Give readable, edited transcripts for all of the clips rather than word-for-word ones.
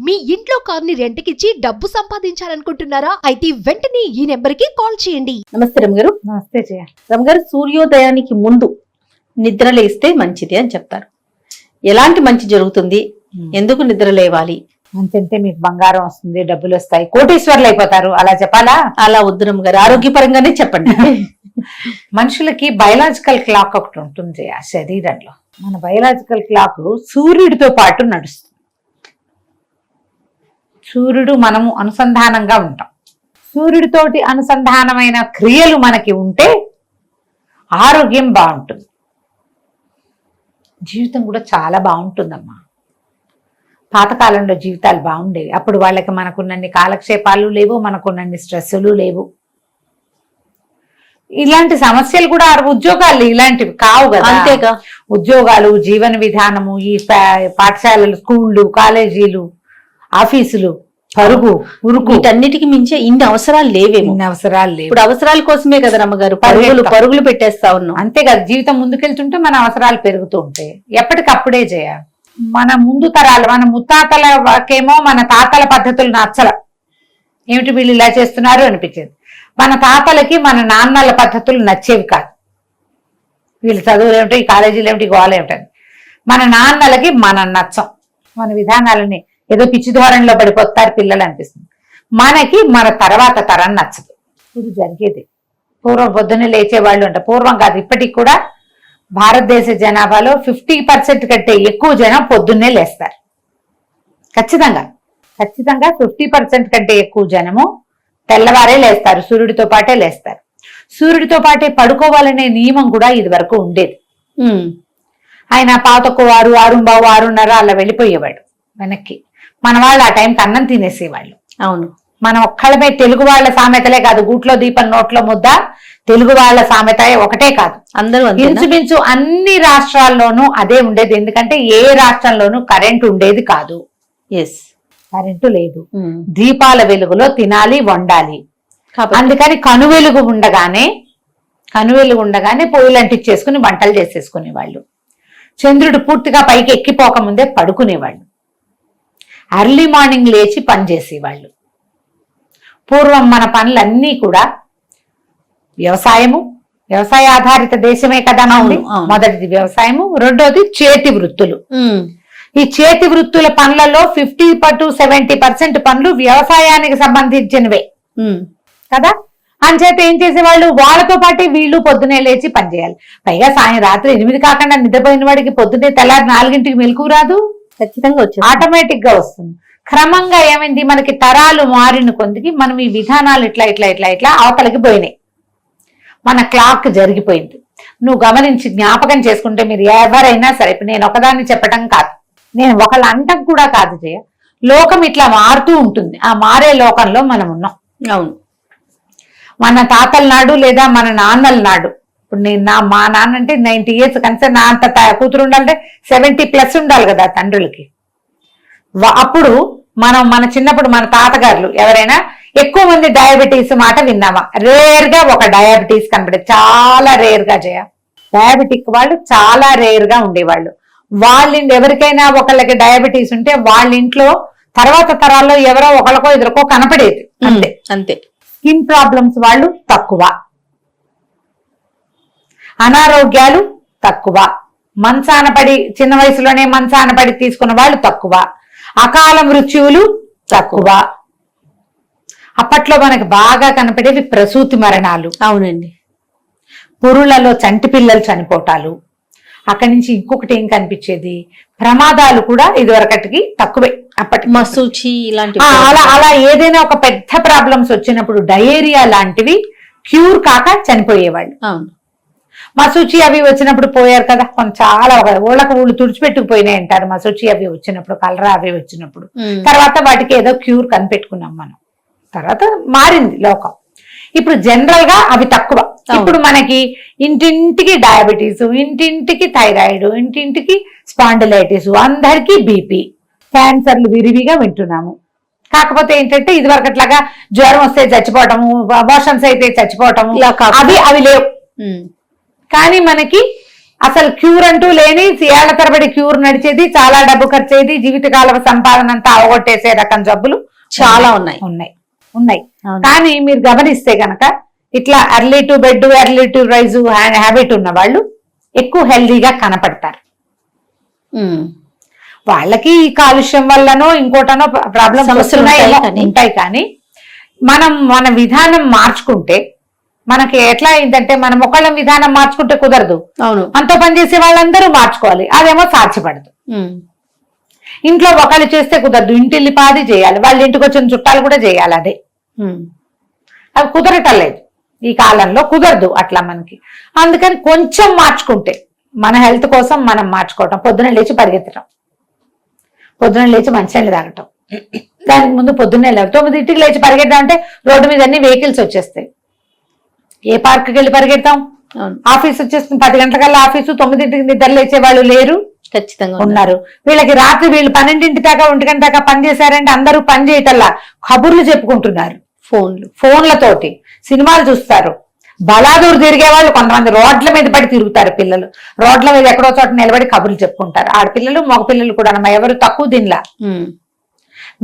మీ ఇంట్లో కార్ని రెంట్కిచ్చి డబ్బు సంపాదించాలనుకుంటున్నారా? అయితే వెంటనే ఈ నెంబర్కి కాల్ చేయండి. నమస్తే రమగారు. నమస్తే జయ. రమగారు, సూర్యోదయానికి ముందు నిద్ర లేస్తే మంచిది అని చెప్తారు. ఎలాంటి మంచి జరుగుతుంది? ఎందుకు నిద్ర లేవాలి? మంచి మీకు బంగారం వస్తుంది, డబ్బులు వస్తాయి, కోటీశ్వర్లు అయిపోతారు, అలా చెప్పాలా? అలా వద్దు రమగారు, ఆరోగ్యపరంగానే చెప్పండి. మనుషులకి బయలాజికల్ క్లాక్ ఒకటి ఉంటుంది ఆ శరీరంలో. మన బయలాజికల్ క్లాక్ సూర్యుడితో పాటు నడుస్తుంది. సూర్యుడు మనము అనుసంధానంగా ఉంటాం. సూర్యుడితోటి అనుసంధానమైన క్రియలు మనకి ఉంటే ఆరోగ్యం బాగుంటుంది, జీవితం కూడా చాలా బాగుంటుందమ్మా. పాతకాలంలో జీవితాలు బాగుండేవి. అప్పుడు వాళ్ళకి మనకున్నన్ని కాలక్షేపాలు లేవు, మనకున్నన్ని స్ట్రెస్సులు లేవు. ఇలాంటి సమస్యలు కూడా ఉద్యోగాలు ఇలాంటివి కావు కదా. అంతేగా, ఉద్యోగాలు, జీవన విధానము, ఈ పాఠశాలలు, స్కూళ్ళు, కాలేజీలు, ఆఫీసులు, పరుగు ఉరుకు, వీటన్నిటికి మించే ఇన్ని అవసరాలు లేవేమో. ఇన్ని అవసరాలు లేవు. ఇప్పుడు అవసరాల కోసమే కదా రమ్మగారు పరుగులు పెట్టేస్తా ఉన్నాం. అంతే కదా, జీవితం ముందుకెళ్తుంటే మన అవసరాలు పెరుగుతూ ఉంటాయి. ఎప్పటికప్పుడే చేయాలి. మన ముందు తరాలు, మన ముత్తాతలకేమో మన తాతల పద్ధతులు నచ్చల. ఏమిటి వీళ్ళు ఇలా చేస్తున్నారు అనిపించేది. మన తాతలకి మన నాన్నల పద్ధతులు నచ్చేవి కాదు. వీళ్ళు చదువులు ఏమిటి, ఈ కాలేజీలు ఏమిటి, గోళ ఏమిటని. మన నాన్నలకి మనం నచ్చం. మన విధానాలని ఏదో పిచ్చి ధోరణిలో పడిపోతారు పిల్లలు అనిపిస్తుంది. మనకి మన తర్వాత తరం నచ్చదు. ఇది జరిగేది. పూర్వం పొద్దున్నే లేచేవాళ్ళు అంట. పూర్వం కాదు, ఇప్పటికి కూడా భారతదేశ జనాభాలో 50% కంటే ఎక్కువ జనం పొద్దున్నే లేస్తారు. ఖచ్చితంగా 50% కంటే ఎక్కువ జనము తెల్లవారే లేస్తారు, సూర్యుడితో పాటే లేస్తారు. సూర్యుడితో పాటే పడుకోవాలనే నియమం కూడా ఇది వరకు ఉండేది. ఆయన పాతకు 6, 6:15, 6:30 అలా వెళ్ళిపోయేవాడు వెనక్కి. మన వాళ్ళు ఆ టైంకి అన్నం తినేసేవాళ్ళు. అవును, మనం ఒక్కళ్ళమే. తెలుగు వాళ్ళ సామెతలే కాదు, గూట్లో దీపం నోట్లో ముద్ద, తెలుగు వాళ్ళ సామెత ఒకటే కాదు, అందరూ ఇంచుమించు అన్ని రాష్ట్రాల్లోనూ అదే ఉండేది. ఎందుకంటే ఏ రాష్ట్రంలోనూ కరెంటు ఉండేది కాదు. కరెంటు లేదు. దీపాల వెలుగులో తినాలి, వండాలి. అందుకని కనువెలుగు ఉండగానే పొయ్యిలు అంటించేసుకుని వంటలు చేసేసుకునేవాళ్ళు. చంద్రుడు పూర్తిగా పైకి ఎక్కిపోకముందే పడుకునేవాళ్ళు. ఎర్లీ మార్నింగ్ లేచి పనిచేసేవాళ్ళు. పూర్వం మన పనులన్నీ కూడా వ్యవసాయ ఆధారిత దేశమే కదా ఉంది. మొదటిది వ్యవసాయము, రెండోది చేతి వృత్తులు. ఈ చేతి వృత్తుల పనులలో 50 to 70% పనులు వ్యవసాయానికి సంబంధించినవే కదా. అంచేత ఏం చేసేవాళ్ళు, వాళ్ళతో పాటే వీళ్ళు పొద్దునే లేచి పనిచేయాలి. పైగా రాత్రి 8 కాకుండా నిద్రపోయిన వాడికి పొద్దునే తెల్లారి 4ంటికి మెలకు రాదు. ఖచ్చితంగా వచ్చి ఆటోమేటిక్ గా వస్తుంది. క్రమంగా ఏమైంది, మనకి తరాలు మారిన కొందికి మనం ఈ విధానాలు ఇట్లా అవతలకి పోయినాయి. మన క్లాక్ జరిగిపోయింది. నువ్వు గమనించి జ్ఞాపకం చేసుకుంటే మీరు ఎవరైనా సరే, నేను ఒకదాన్ని చెప్పటం కాదు, నేను ఒకళ్ళ అంటం కూడా కాదు జయ, లోకం ఇట్లా మారుతూ ఉంటుంది. ఆ మారే లోకంలో మనం ఉన్నాం. అవును, మన తాతల నాడు లేదా మన నాన్నల నాడు, ఇప్పుడు మా నాన్న అంటే 90 years కనీసం, నా అంత కూతురు ఉండాలంటే 70+ ఉండాలి కదా తండ్రులకి. అప్పుడు మన చిన్నప్పుడు మన తాతగారులు ఎవరైనా ఎక్కువ మంది డయాబెటీస్ మాట విన్నామా? రేర్ గా ఒక డయాబెటీస్ కనబడేది, చాలా రేర్ గా జయ. డయాబెటిక్ వాళ్ళు చాలా రేర్ గా ఉండేవాళ్ళు. ఎవరికైనా ఒకళ్ళకి డయాబెటీస్ ఉంటే వాళ్ళ ఇంట్లో తర్వాత తరాల్లో ఎవరో ఒకళ్ళకో ఇద్దరికో కనపడేది. అంతే. స్కిన్ ప్రాబ్లమ్స్ వాళ్ళు తక్కువ, అనారోగ్యాలు తక్కువ, చిన్న వయసులోనే మంచాన పడి తీసుకున్న వాళ్ళు తక్కువ, అకాల మృత్యువులు తక్కువ. అప్పట్లో మనకు బాగా కనపడేవి ప్రసూతి మరణాలు. అవునండి. పురులలో చంటి పిల్లలు చనిపోవటాలు. అక్కడి నుంచి ఇంకొకటి ఏం కనిపించేది, ప్రమాదాలు కూడా ఇదివరకటికి తక్కువే. అప్పటి మసూచి ఇలాంటి అలా ఏదైనా ఒక పెద్ద ప్రాబ్లమ్స్ వచ్చినప్పుడు డయేరియా లాంటివి క్యూర్ కాక చనిపోయేవాళ్ళు. అవును, మసూచి అవి వచ్చినప్పుడు పోయారు కదా. చాలా ఊళ్ళు తుడిచిపెట్టుకుపోయినాయి అంటారు మసూచి అవి వచ్చినప్పుడు, కలరా అవి వచ్చినప్పుడు. తర్వాత వాటికి ఏదో క్యూర్ కనిపెట్టుకున్నాం మనం. తర్వాత మారింది లోకం. ఇప్పుడు జనరల్ గా అవి తక్కువ. ఇప్పుడు మనకి ఇంటింటికి డయాబెటీస్, ఇంటింటికి థైరాయిడ్, ఇంటింటికి స్పాండిలైటిస్, అందరికీ బీపీ, క్యాన్సర్లు విరివిగా వింటున్నాము. కాకపోతే ఏంటంటే ఇదివరకట్లాగా జ్వరం వస్తే చచ్చిపోవటము, అబార్షన్స్ అయితే చచ్చిపోవటము, అవి లేవు. కానీ మనకి అసలు క్యూర్ అంటూ లేని ఏళ్ల తరబడి క్యూర్ నడిచేది, చాలా డబ్బు ఖర్చేది, జీవితకాల సంపాదన అంతా అవగొట్టేసే రకం జబ్బులు చాలా ఉన్నాయి. ఉన్నాయి. కానీ మీరు గమనిస్తే గనక ఇట్లా early to bed, early to rise habit ఉన్న వాళ్ళు ఎక్కువ హెల్దీగా కనపడతారు. వాళ్ళకి ఈ కాలుష్యం వల్లనో ఇంకోటనో ప్రాబ్లమ్స్ ఉంటాయి. కానీ మన విధానం మార్చుకుంటే, మనకి ఎట్లా అయిందంటే మనం ఒకళ్ళ విధానం మార్చుకుంటే కుదరదు. అవును, మనతో పనిచేసే వాళ్ళందరూ మార్చుకోవాలి. అదేమో సాధ్యపడదు. ఇంట్లో ఒకళ్ళు చేస్తే కుదరదు, ఇంటిల్లి పాది చేయాలి, వాళ్ళ ఇంటికి వచ్చిన చుట్టాలు కూడా చేయాలి. అదే అది కుదరటం లేదు ఈ కాలంలో, కుదరదు అట్లా మనకి. అందుకని కొంచెం మార్చుకుంటే, మన హెల్త్ కోసం మనం మార్చుకోవటం, పొద్దున లేచి పరిగెత్తడం, పొద్దున లేచి మంచినీళ్ళు తాగటం, దానికి ముందు పొద్దున్నే 9ంటికి లేచి పరిగెడతాం అంటే రోడ్డు మీద అన్ని వెహికల్స్ వచ్చేస్తాయి. ఏ పార్క్కి వెళ్ళి పరిగెడతాం? ఆఫీస్ వచ్చేస్తుంది 10 గంటలకల్లా ఆఫీసు, 9ంటికి నిద్ర లేచే వాళ్ళు లేరు, ఖచ్చితంగా ఉన్నారు. వీళ్ళకి రాత్రి వీళ్ళు 12 దాకా 1 గంట దాకా పని చేశారంటే అందరూ పని చేయటల్లా కబుర్లు చెప్పుకుంటున్నారు ఫోన్లతోటి, సినిమాలు చూస్తారు. బలాదూరు తిరిగే వాళ్ళు కొంతమంది రోడ్ల మీద పడి తిరుగుతారు. పిల్లలు రోడ్ల మీద ఎక్కడో చోట నిలబడి కబుర్లు చెప్పుకుంటారు. ఆడపిల్లలు మగపిల్లలు కూడా ఎవరు తక్కువ దీనిలా.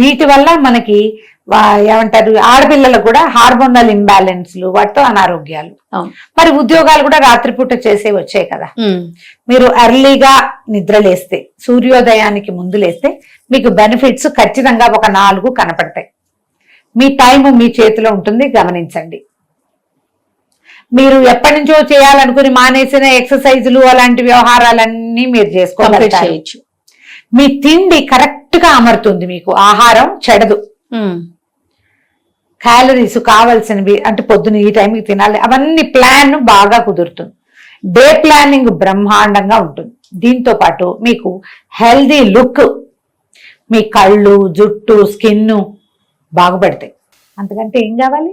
వీటి వల్ల మనకి ఏమంటారు, ఆడపిల్లలకు కూడా హార్మోనల్ ఇంబ్యాలెన్స్లు, వాటితో అనారోగ్యాలు. మరి ఉద్యోగాలు కూడా రాత్రిపూట చేసే వచ్చాయి కదా. మీరు ఎర్లీగా నిద్రలేస్తే, సూర్యోదయానికి ముందు లేస్తే మీకు బెనిఫిట్స్ ఖచ్చితంగా ఒక 4 కనపడతాయి. మీ టైం మీ చేతిలో ఉంటుంది, గమనించండి. మీరు ఎప్పటి నుంచో చేయాలనుకుని మానేసిన ఎక్సర్సైజులు అలాంటి వ్యవహారాలన్నీ మీరు చేసుకోవచ్చు. మీ తిండి కరెక్ట్ గా అమరుతుంది, మీకు ఆహారం చెడదు. క్యాలరీస్ కావాల్సినవి అంటే పొద్దున ఈ టైంకి తినాలి, అవన్నీ ప్లాన్ బాగా కుదురుతుంది. డే ప్లానింగ్ బ్రహ్మాండంగా ఉంటుంది. దీంతో పాటు మీకు హెల్దీ లుక్, మీ కళ్ళు, జుట్టు, స్కిన్ బాగుపడతాయి. అంతకంటే ఏం కావాలి?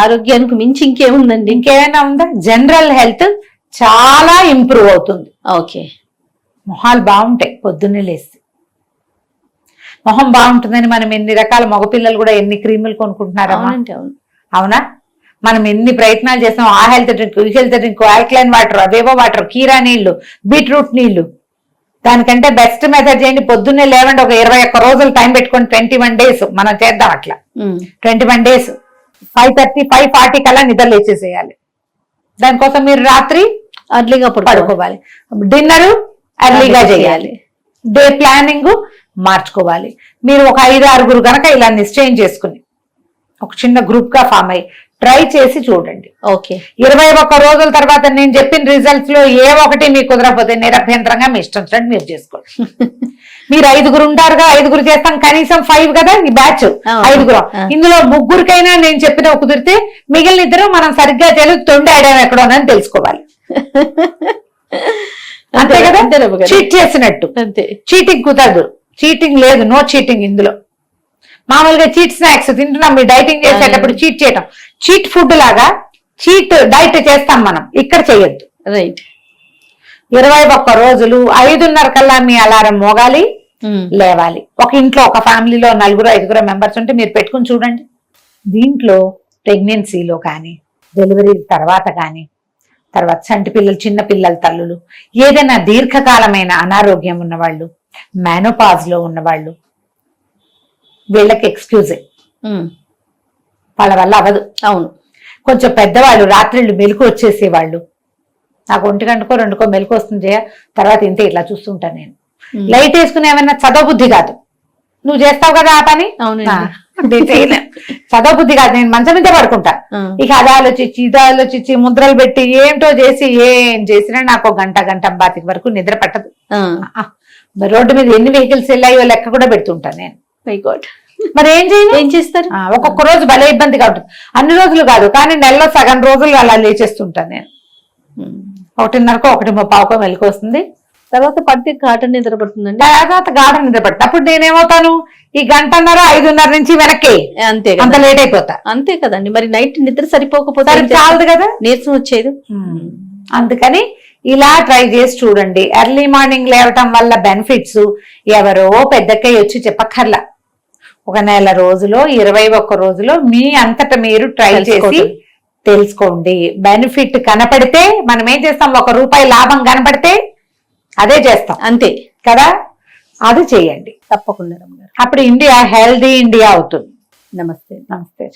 ఆరోగ్యానికి మించి ఇంకేముందండి? ఇంకేమైనా ఉందా? జనరల్ హెల్త్ చాలా ఇంప్రూవ్ అవుతుంది. ఓకే, మొహాలు బాగుంటాయి. పొద్దున్నే లేస్తే మొహం బాగుంటుందని మనం ఎన్ని రకాల మగపిల్లలు కూడా ఎన్ని క్రీములు కొనుక్కుంటున్నారమ్మా. అవునా? మనం ఎన్ని ప్రయత్నాలు చేస్తాం. ఆ హెల్త్ డ్రింక్, ఈ హెల్త్ డ్రింక్, ఆల్కలైన్ వాటర్, అవేవో వాటర్, కీరా నీళ్లు, బీట్రూట్ నీళ్లు. దానికంటే బెస్ట్ మెథడ్ చేయండి. పొద్దున్నే లేవండి, ఒక 21 రోజులు టైం పెట్టుకొని 21 days మనం చేద్దాం. అట్లా 21 days 5:30, 5:40 కల్లా నిద్ర లేచేసేయాలి. దానికోసం మీరు రాత్రి అర్లీగా పడుకోవాలి, డిన్నర్ ఎర్లీగా చేయాలి, డే ప్లానింగ్ మార్చుకోవాలి. మీరు ఒక 5-6 గనక ఇలా నిశ్చయం చేసుకుని ఒక చిన్న గ్రూప్ గా ఫామ్ అయ్యి ట్రై చేసి చూడండి. ఓకే, 21 రోజుల తర్వాత నేను చెప్పిన రిజల్ట్స్ లో ఏ ఒకటి మీకు కుదరకపోతే నిరభ్యంతరంగా మీ ఇష్టం వచ్చినట్టు మీరు చేసుకోండి. మీరు 5 ఉంటారుగా, 5 చేస్తాం, కనీసం 5 కదా ఈ బ్యాచ్, 5. ఇందులో 3కైనా నేను చెప్పిన కుదిరితే మిగిలిన 2 మనం సరిగ్గా తెలియదు తొండాడాం ఎక్కడోనని తెలుసుకోవాలి. అంతే కదా, చీట్ చేసినట్టు. చీటింగ్ కుదరదు, చీటింగ్ లేదు, నో చీటింగ్ ఇందులో. మామూలుగా చీట్ స్నాక్స్ తింటున్నాం, మీరు డైటింగ్ చేసేటప్పుడు చీట్ చేయటం, చీట్ ఫుడ్ లాగా చీట్ డైట్ చేస్తాం మనం, ఇక్కడ చేయొద్దు. రైట్. 21 రోజులు 5:30 కల్లా మీ అలారం మోగాలి, లేవాలి. ఒక ఇంట్లో ఒక ఫ్యామిలీలో 4-5 మెంబర్స్ ఉంటే మీరు పెట్టుకుని చూడండి. దీంట్లో ప్రెగ్నెన్సీలో కానీ, డెలివరీ తర్వాత కానీ, తర్వాత చంటి పిల్లలు, చిన్న పిల్లల తల్లులు, ఏదైనా దీర్ఘకాలమైన అనారోగ్యం ఉన్నవాళ్ళు, మెనోపాజ్ లో ఉన్నవాళ్ళు, వీళ్ళకి ఎక్స్క్యూజే, వాళ్ళ వల్ల అవ్వదు. అవును, కొంచెం పెద్దవాళ్ళు, రాత్రిళ్ళు మెలకు వచ్చేసేవాళ్ళు, నాకు 1 గంటకో 2కో మెలకు వస్తుంది, తర్వాత ఇంతే ఇట్లా చూస్తుంటాను నేను. లైట్ వేసుకుని ఏమైనా చదవబుద్ధి కాదు, నువ్వు చేస్తావు కదా ఆ పని, చదవబుద్ధి కాదు, నేను మంచం మీద పడుకుంటా. ఇక అది ఆలోచించి ఇది ఆలోచించి ముద్రలు పెట్టి ఏమిటో చేసి ఏం చేసినా నాకు 1-1:30 వరకు నిద్ర పట్టదు. రోడ్డు మీద ఎన్ని వెహికల్స్ వెళ్ళాయో లెక్క కూడా పెడుతుంటాను నేను. మరి ఏం చేస్తారు? ఒక్కొక్క రోజు భలే ఇబ్బందిగా ఉంటుంది. అన్ని రోజులు కాదు కానీ నెలలో సగం రోజులు అలా లేచేస్తుంటాను నేను. 1:30కో 1:35కో మెలకు వస్తుంది. తర్వాత పడితే గాఢ నిద్ర పడుతుందండి. తర్వాత గాఢ నిద్ర పడుతుంది. అప్పుడు నేనేమవుతాను, ఈ 1:30, 5:30 నుంచి వెనక్కి అంతే, అంత లేట్ అయిపోతా. అంతే కదండి. మరి నైట్ నిద్ర సరిపోకపోతే చాలదు కదా, నీరసం వచ్చేది. అందుకని ఇలా ట్రై చేసి చూడండి. ఎర్లీ మార్నింగ్ లేవటం వల్ల బెనిఫిట్స్ ఎవరో పెద్దకై వచ్చి చెప్పక్కర్లా. ఒక నెల రోజులో 21 రోజులో మీ అంతటా మీరు ట్రై చేసి తెలుసుకోండి. బెనిఫిట్ కనపడితే మనం ఏం చేస్తాం, ₹1 లాభం కనపడితే అదే చేస్తాం, అంతే కదా. అది చేయండి తప్పకుండా రమ్య గారు. అప్పుడు ఇండియా హెల్దీ ఇండియా అవుతుంది. నమస్తే. నమస్తే.